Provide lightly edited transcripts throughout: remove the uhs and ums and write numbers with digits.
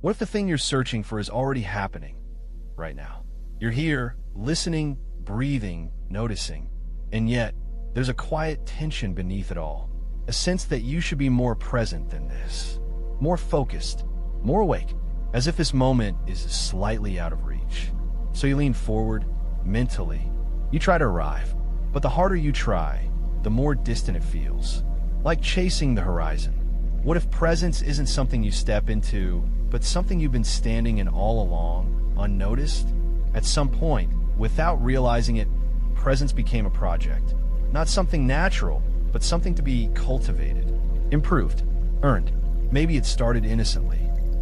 What if the thing you're searching for is already happening right now? You're here, listening, breathing, noticing, and yet there's a quiet tension beneath it all, a sense that you should be more present than this, more focused, more awake, as if this moment is slightly out of reach. So you lean forward, mentally. You try to arrive, but the harder you try, the more distant it feels, like chasing the horizon. What if presence isn't something you step into, but something you've been standing in all along, unnoticed? At some point, without realizing it, presence became a project. Not something natural, but something to be cultivated, improved, earned. Maybe it started innocently.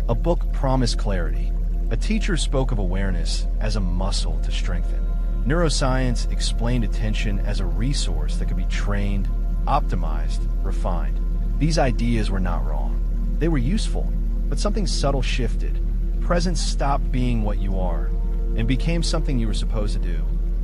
A book promised clarity. A teacher spoke of awareness as a muscle to strengthen. Neuroscience explained attention as a resource that could be trained, optimized, refined. These ideas were not wrong. They were useful, but something subtle shifted. Presence stopped being what you are and became something you were supposed to do.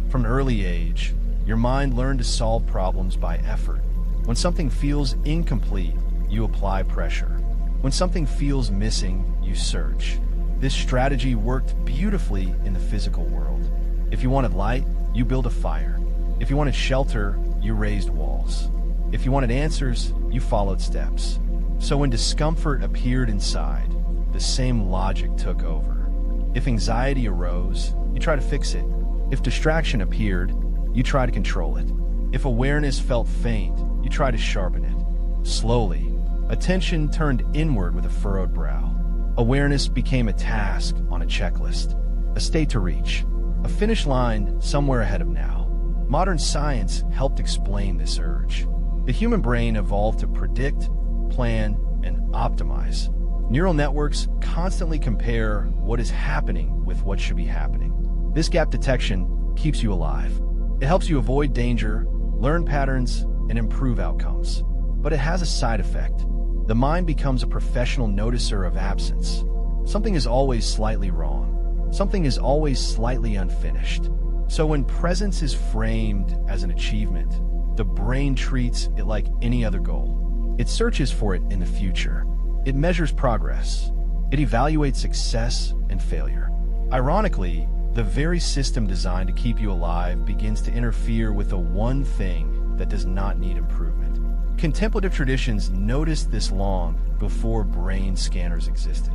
From an early age, your mind learned to solve problems by effort. When something feels incomplete, you apply pressure. When something feels missing, you search. This strategy worked beautifully in the physical world. If you wanted light, you built a fire. If you wanted shelter, you raised walls. If you wanted answers, you followed steps. So when discomfort appeared inside, the same logic took over. If anxiety arose, you try to fix it. If distraction appeared, you try to control it. If awareness felt faint, you try to sharpen it. Slowly, attention turned inward with a furrowed brow. Awareness became a task on a checklist, a state to reach, a finish line somewhere ahead of now. Modern science helped explain this urge. The human brain evolved to predict, plan, and optimize. Neural networks constantly compare what is happening with what should be happening. This gap detection keeps you alive. It helps you avoid danger, learn patterns, and improve outcomes. But it has a side effect. The mind becomes a professional noticer of absence. Something is always slightly wrong. Something is always slightly unfinished. So when presence is framed as an achievement, the brain treats it like any other goal. It searches for it in the future. It measures progress. It evaluates success and failure. Ironically, the very system designed to keep you alive begins to interfere with the one thing that does not need improvement. Contemplative traditions noticed this long before brain scanners existed.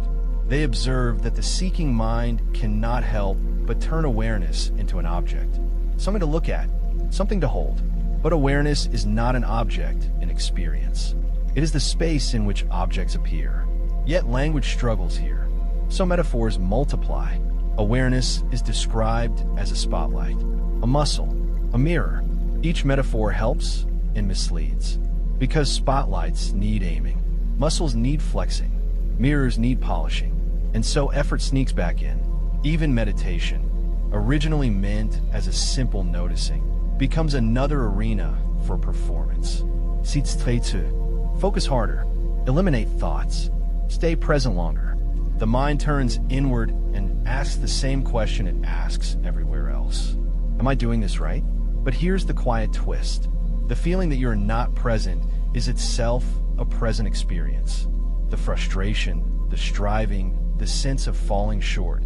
They observed that the seeking mind cannot help but turn awareness into an object, something to look at, something to hold. But awareness is not an object in experience. It is the space in which objects appear. Yet language struggles here. So metaphors multiply. Awareness is described as a spotlight, a muscle, a mirror. Each metaphor helps and misleads. Because spotlights need aiming, muscles need flexing, mirrors need polishing, and so effort sneaks back in. Even meditation, originally meant as a simple noticing, becomes another arena for performance. Sitz très zu. Focus harder, eliminate thoughts, stay present longer. The mind turns inward and asks the same question it asks everywhere else. Am I doing this right? But here's the quiet twist. The feeling that you're not present is itself a present experience. The frustration, the striving, the sense of falling short,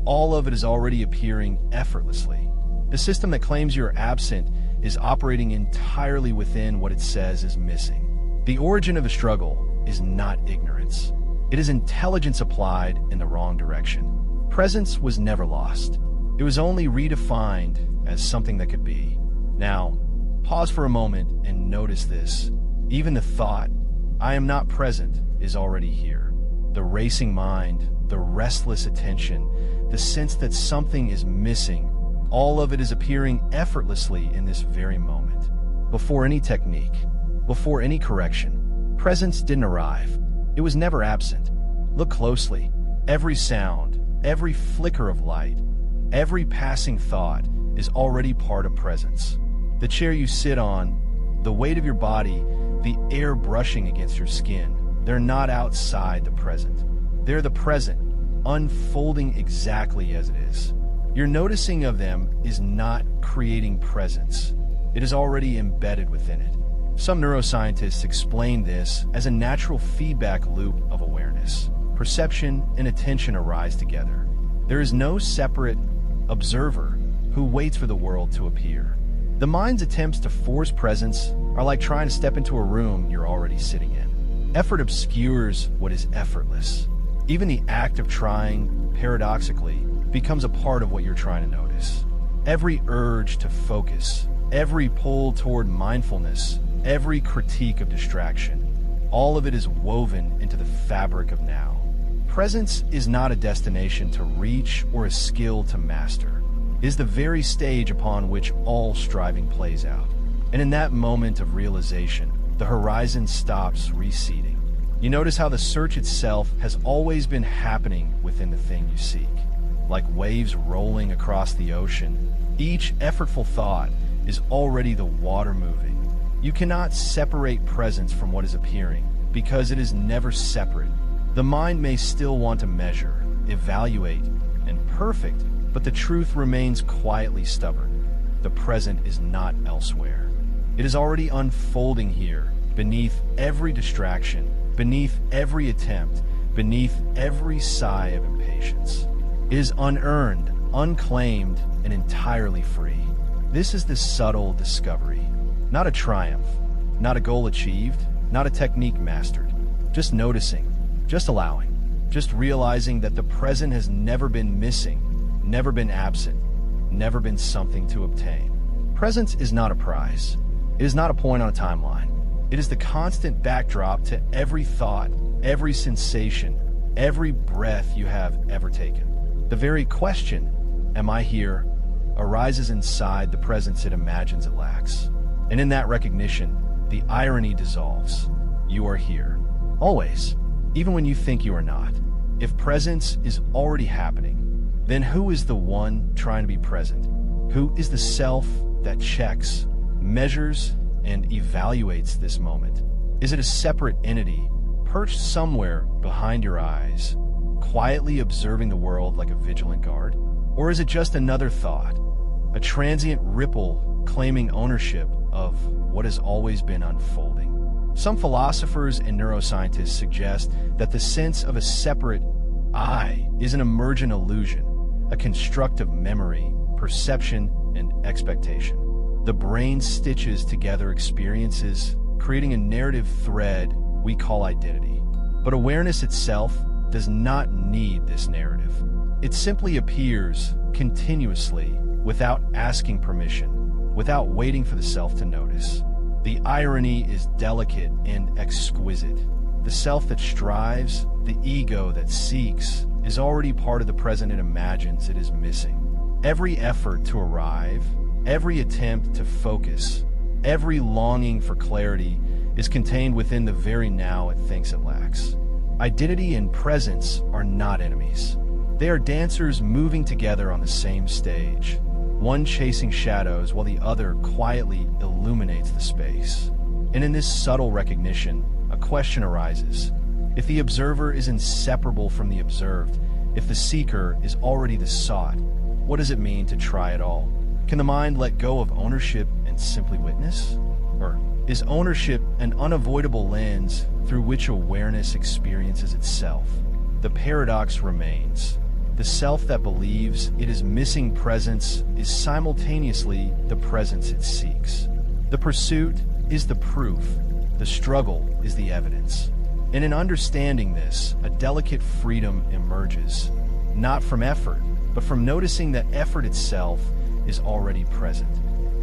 all of it is already appearing effortlessly. The system that claims you're absent is operating entirely within what it says is missing. The origin of a struggle is not ignorance. It is intelligence applied in the wrong direction. Presence was never lost. It was only redefined as something that could be. Now, pause for a moment and notice this. Even the thought, I am not present, is already here. The racing mind, the restless attention, the sense that something is missing, all of it is appearing effortlessly in this very moment. Before any technique, before any correction, presence didn't arrive. It was never absent. Look closely. Every sound, every flicker of light, every passing thought is already part of presence. The chair you sit on, the weight of your body, the air brushing against your skin, they're not outside the present. They're the present, unfolding exactly as it is. Your noticing of them is not creating presence. It is already embedded within it. Some neuroscientists explain this as a natural feedback loop of awareness. perception, and attention arise together. There is no separate observer who waits for the world to appear. The mind's attempts to force presence are like trying to step into a room you're already sitting in. Effort obscures what is effortless. Even the act of trying, paradoxically, becomes a part of what you're trying to notice. Every urge to focus, every pull toward mindfulness, every critique of distraction, all of it is woven into the fabric of now. Presence is not a destination to reach or a skill to master. It is the very stage upon which all striving plays out. And in that moment of realization, the horizon stops receding. You notice how the search itself has always been happening within the thing you seek. Like waves rolling across the ocean, each effortful thought is already the water moving. You cannot separate presence from what is appearing, because it is never separate. The mind may still want to measure, evaluate, and perfect, but the truth remains quietly stubborn. The present is not elsewhere. It is already unfolding here, beneath every distraction, beneath every attempt, beneath every sigh of impatience. It is unearned, unclaimed, and entirely free. This is the subtle discovery. Not a triumph, not a goal achieved, not a technique mastered. Just noticing, just allowing, just realizing that the present has never been missing, never been absent, never been something to obtain. Presence is not a prize. It is not a point on a timeline. It is the constant backdrop to every thought, every sensation, every breath you have ever taken. The very question, am I here, arises inside the presence it imagines it lacks. And in that recognition, the irony dissolves. You are here. Always. Even when you think you are not. If presence is already happening, then who is the one trying to be present? Who is the self that checks, measures, and evaluates this moment? Is it a separate entity, perched somewhere behind your eyes, quietly observing the world like a vigilant guard? Or is it just another thought, a transient ripple claiming ownership of what has always been unfolding? Some philosophers and neuroscientists suggest that the sense of a separate I is an emergent illusion, a construct of memory, perception, and expectation. The brain stitches together experiences, creating a narrative thread we call identity. But awareness itself does not need this narrative. It simply appears continuously without asking permission, without waiting for the self to notice. The irony is delicate and exquisite. The self that strives, the ego that seeks, is already part of the present it imagines it is missing. Every effort to arrive, every attempt to focus, every longing for clarity is contained within the very now it thinks it lacks. Identity and presence are not enemies. They are dancers moving together on the same stage, one chasing shadows while the other quietly illuminates the space. And in this subtle recognition, a question arises. If the observer is inseparable from the observed, if the seeker is already the sought, what does it mean to try at all? Can the mind let go of ownership and simply witness? Or is ownership an unavoidable lens through which awareness experiences itself? The paradox remains. The self that believes it is missing presence is simultaneously the presence it seeks. The pursuit is the proof. The struggle is the evidence. And in understanding this, a delicate freedom emerges, not from effort, but from noticing that effort itself is already present.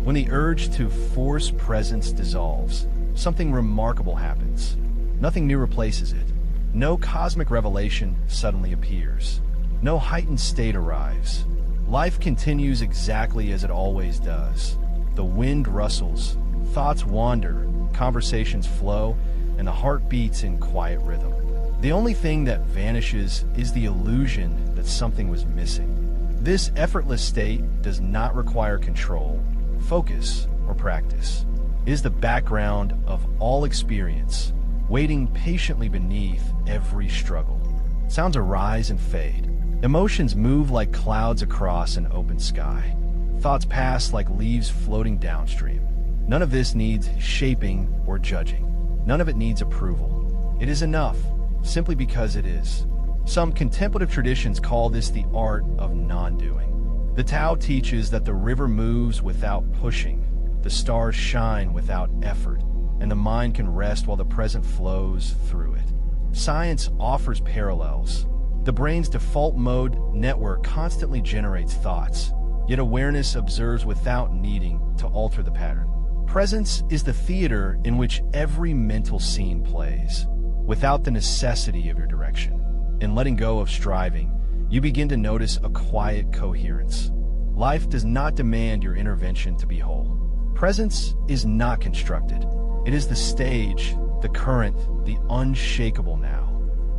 When the urge to force presence dissolves, something remarkable happens. Nothing new replaces it. No cosmic revelation suddenly appears. No heightened state arrives. Life continues exactly as it always does. The wind rustles, thoughts wander, conversations flow, and the heart beats in quiet rhythm. The only thing that vanishes is the illusion that something was missing. This effortless state does not require control, focus, or practice. It is the background of all experience, waiting patiently beneath every struggle. Sounds arise and fade. Emotions move like clouds across an open sky. Thoughts pass like leaves floating downstream. None of this needs shaping or judging. None of it needs approval. It is enough, simply because it is. Some contemplative traditions call this the art of non-doing. The Tao teaches that the river moves without pushing, the stars shine without effort, and the mind can rest while the present flows through it. Science offers parallels. The brain's default mode network constantly generates thoughts, yet awareness observes without needing to alter the pattern. Presence is the theater in which every mental scene plays, without the necessity of your direction. In letting go of striving, you begin to notice a quiet coherence. Life does not demand your intervention to be whole. Presence is not constructed. It is the stage, the current, the unshakable now.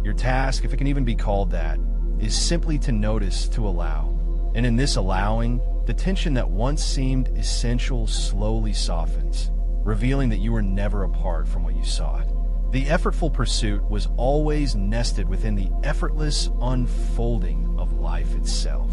Your task, if it can even be called that, is simply to notice, to allow. And in this allowing, the tension that once seemed essential slowly softens, revealing that you were never apart from what you sought. The effortful pursuit was always nested within the effortless unfolding of life itself.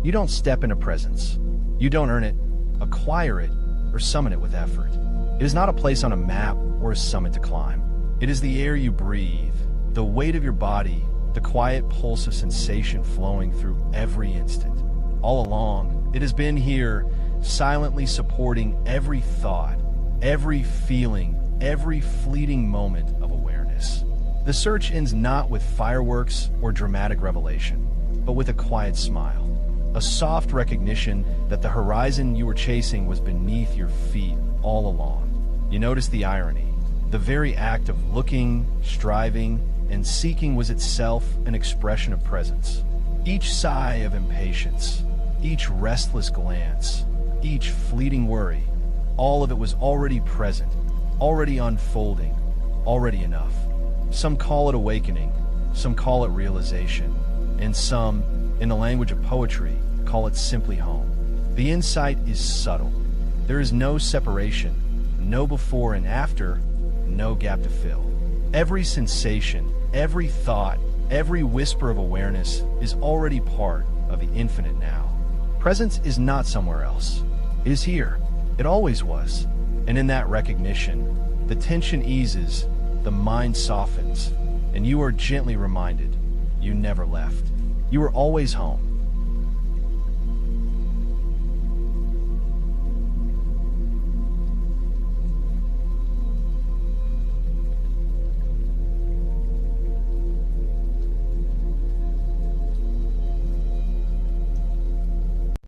You don't step into presence. You don't earn it, acquire it, or summon it with effort. It is not a place on a map or a summit to climb. It is the air you breathe, the weight of your body, the quiet pulse of sensation flowing through every instant. All along, it has been here, silently supporting every thought, every feeling, every fleeting moment of awareness. The search ends not with fireworks or dramatic revelation, but with a quiet smile, a soft recognition that the horizon you were chasing was beneath your feet all along. You notice the irony. The very act of looking, striving, and seeking was itself an expression of presence. Each sigh of impatience, each restless glance, each fleeting worry, all of it was already present, already unfolding, already enough. Some call it awakening, some call it realization, and some, in the language of poetry, call it simply home. The insight is subtle. There is no separation, no before and after, no gap to fill. Every sensation, every thought, every whisper of awareness is already part of the infinite now. Presence is not somewhere else. It is here. It always was. And in that recognition, the tension eases, the mind softens, and you are gently reminded you never left. You were always home.